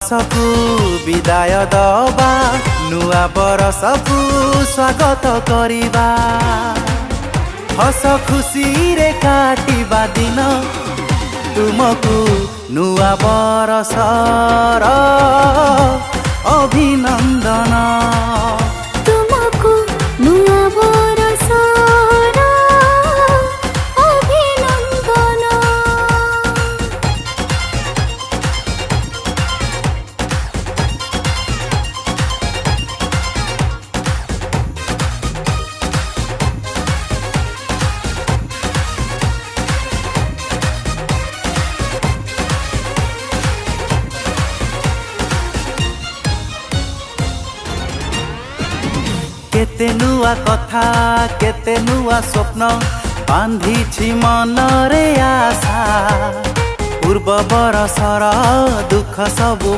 सबु विदाय दबा नुआ बरसकु स्वागत करिबा हस खुशी रे काटिबा दिन तुमको नुआ बरसर अभिनंदन। तुमको नुआ बरसर अभिनंदन। केते नुआ कथा केते नुआ स्वप्न बांधी मन रे आशा पूर्व बरसर दुख सबु